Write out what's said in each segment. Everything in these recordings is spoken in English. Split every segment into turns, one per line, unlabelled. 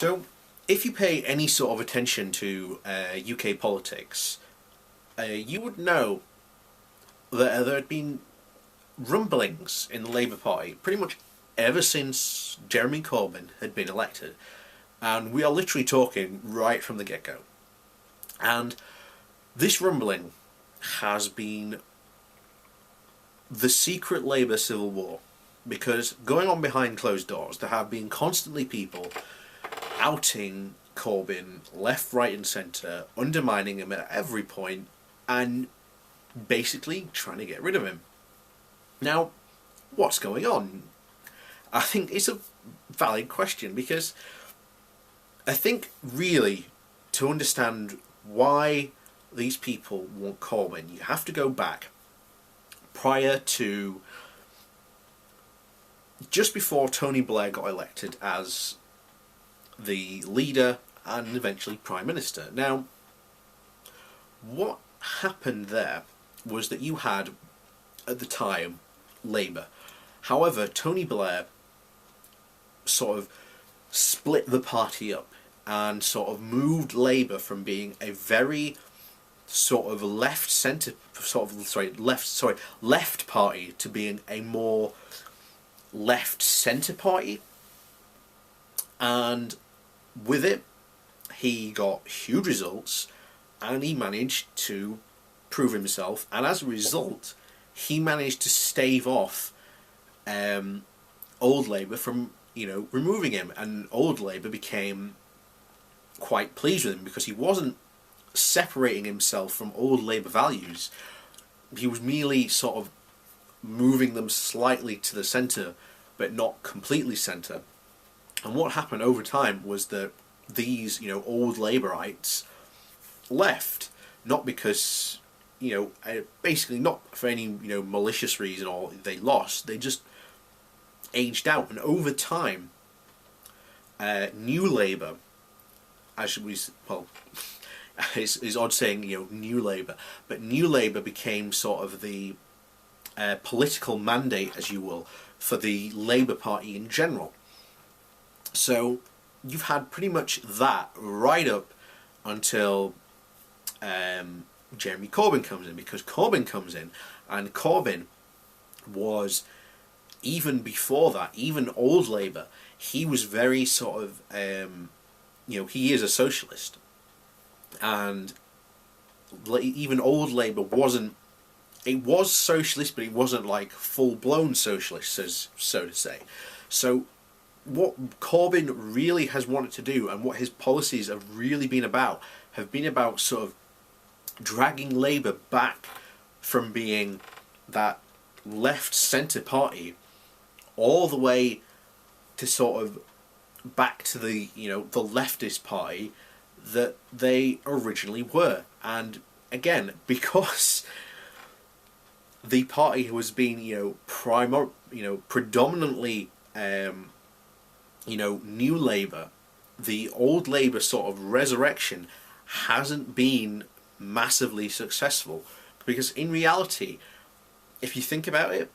So, if you pay any sort of attention to UK politics, you would know that there had been rumblings in the Labour Party pretty much ever since Jeremy Corbyn had been elected. And we are literally talking right from the get-go. And this rumbling has been the secret Labour civil war. Because going on behind closed doors, there have been constantly people outing Corbyn left, right and centre, undermining him at every point, and basically trying to get rid of him. Now, what's going on? I think it's a valid question, because I think really to understand why these people want Corbyn, you have to go back prior to just before Tony Blair got elected as the leader and eventually Prime Minister. Now, what happened there was that you had, at the time, Labour. However, Tony Blair sort of split the party up and sort of moved Labour from being a very sort of left party to being a more left centre party. And with it, he got huge results and he managed to prove himself, and as a result he managed to stave off Old Labour from removing him, and Old Labour became quite pleased with him because he wasn't separating himself from Old Labour values. He was merely sort of moving them slightly to the centre but not completely centre. And what happened over time was that these, old Labourites left, not because, basically not for any, malicious reason or they lost, they just aged out. And over time, New Labour, it's odd saying, New Labour, but New Labour became sort of the political mandate, as you will, for the Labour Party in general. So you've had pretty much that right up until Jeremy Corbyn comes in, because Corbyn comes in, and Corbyn was, even before that, even Old Labour, he was very sort of, he is a socialist, and even Old Labour wasn't, it was socialist, but it wasn't like full-blown socialist, so to say. So what Corbyn really has wanted to do, and what his policies have really been about, sort of dragging Labour back from being that left-centre party all the way to sort of back to the, the leftist party that they originally were. And again, because the party was being, predominantly New Labour, the Old Labour sort of resurrection hasn't been massively successful. Because in reality, if you think about it,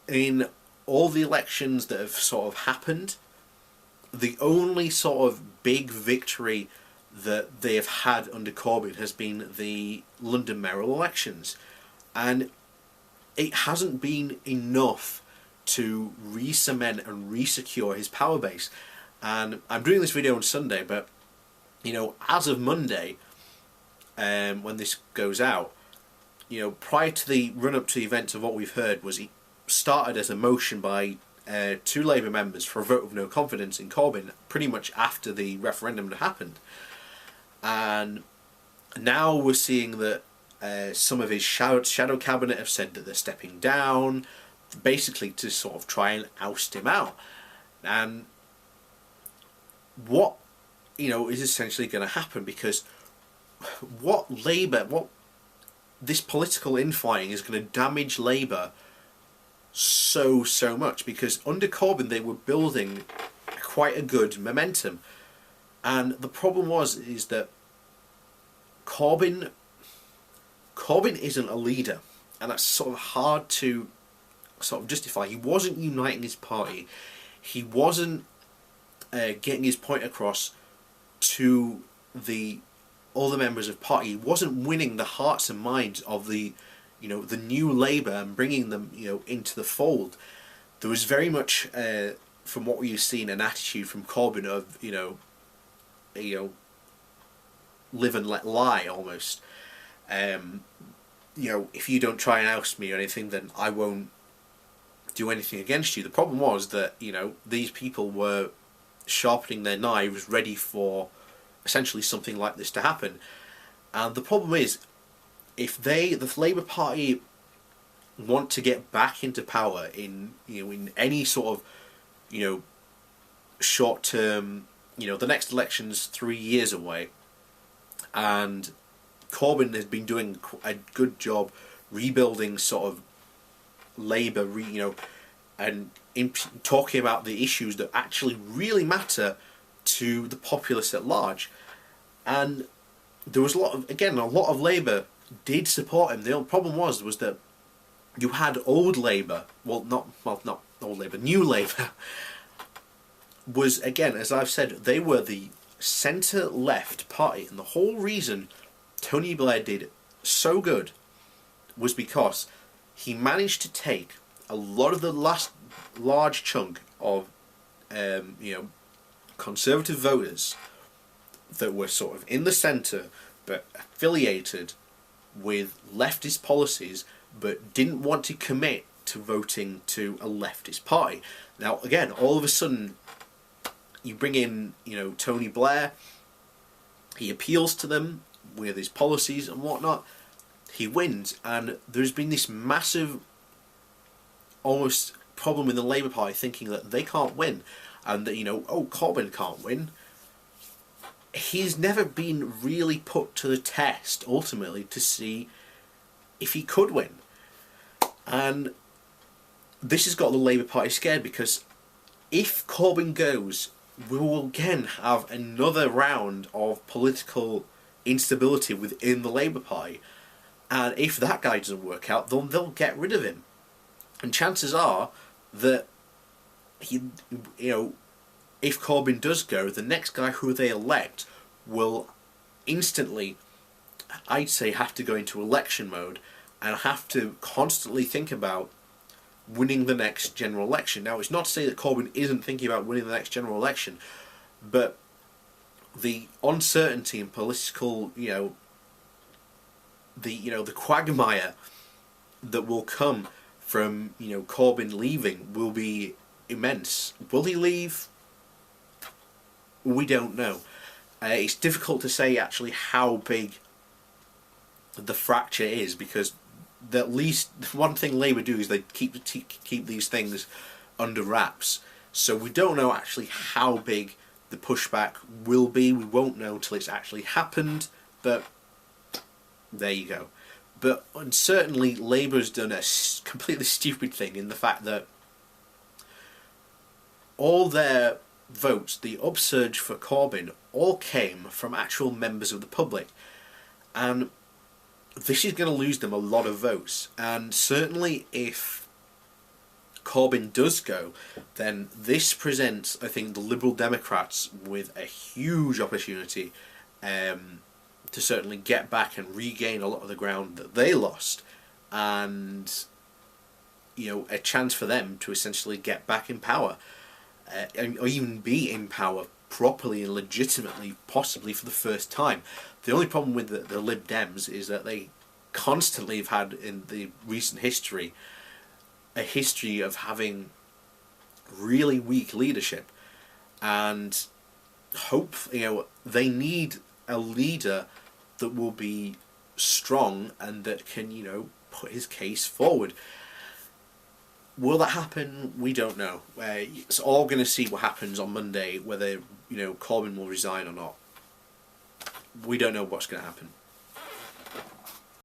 in all the elections that have sort of happened, the only sort of big victory that they have had under Corbyn has been the London mayoral elections. And it hasn't been enough to re-cement and re-secure his power base. And I'm doing this video on Sunday, but as of Monday, when this goes out, prior to the run-up to the events of what we've heard, was he started as a motion by 2 Labour members for a vote of no confidence in Corbyn, pretty much after the referendum had happened. And now we're seeing that some of his shadow cabinet have said that they're stepping down, basically to sort of try and oust him out. And what is essentially going to happen, because what this political infighting is going to damage Labour so much, because under Corbyn they were building quite a good momentum, and the problem is that Corbyn isn't a leader, and that's sort of hard to sort of justify. He wasn't uniting his party, he wasn't getting his point across to the other members of party. He wasn't winning the hearts and minds of the the new Labour and bringing them into the fold. There was very much from what we've seen an attitude from Corbyn of live and let lie almost. If you don't try and oust me or anything, then I won't do anything against you. The problem was that these people were sharpening their knives, ready for essentially something like this to happen. And the problem is, if the Labour Party want to get back into power in in any sort of short term, the next election's 3 years away, and Corbyn has been doing a good job rebuilding sort of Labour, and talking about the issues that actually really matter to the populace at large. And there was a lot of Labour did support him. The only problem was that you had old Labour, not old Labour, new Labour was, again, as I've said, they were the centre-left party, and the whole reason Tony Blair did so good was because he managed to take a lot of the last large chunk of conservative voters that were sort of in the centre but affiliated with leftist policies but didn't want to commit to voting to a leftist party. Now again, all of a sudden you bring in Tony Blair, he appeals to them with his policies and whatnot, he wins, and there's been this massive almost problem in the Labour Party thinking that they can't win, and that Corbyn can't win. He's never been really put to the test ultimately to see if he could win, and this has got the Labour Party scared, because if Corbyn goes, we will again have another round of political instability within the Labour Party, and if that guy doesn't work out, then they'll get rid of him, and chances are that if Corbyn does go, the next guy who they elect will instantly, I'd say, have to go into election mode and have to constantly think about winning the next general election. Now, it's not to say that Corbyn isn't thinking about winning the next general election, but the uncertainty in political, the quagmire that will come from Corbyn leaving will be immense. Will he leave? We don't know. It's difficult to say actually how big the fracture is, because at least one thing Labour do is they keep these things under wraps. So we don't know actually how big the pushback will be. We won't know until it's actually happened, but there you go. But certainly Labour's done a completely stupid thing in the fact that all their votes, the upsurge for Corbyn, all came from actual members of the public, and this is going to lose them a lot of votes. And certainly if Corbyn does go, then this presents, I think, the Liberal Democrats with a huge opportunity to certainly get back and regain a lot of the ground that they lost, and a chance for them to essentially get back in power, or even be in power properly and legitimately, possibly for the first time. The only problem with the Lib Dems is that they constantly have had in the recent history a history of having really weak leadership, and they need a leader that will be strong and that can put his case forward. Will that happen? We don't know. It's all going to see what happens on Monday, whether Corbyn will resign or not. We don't know what's going to happen.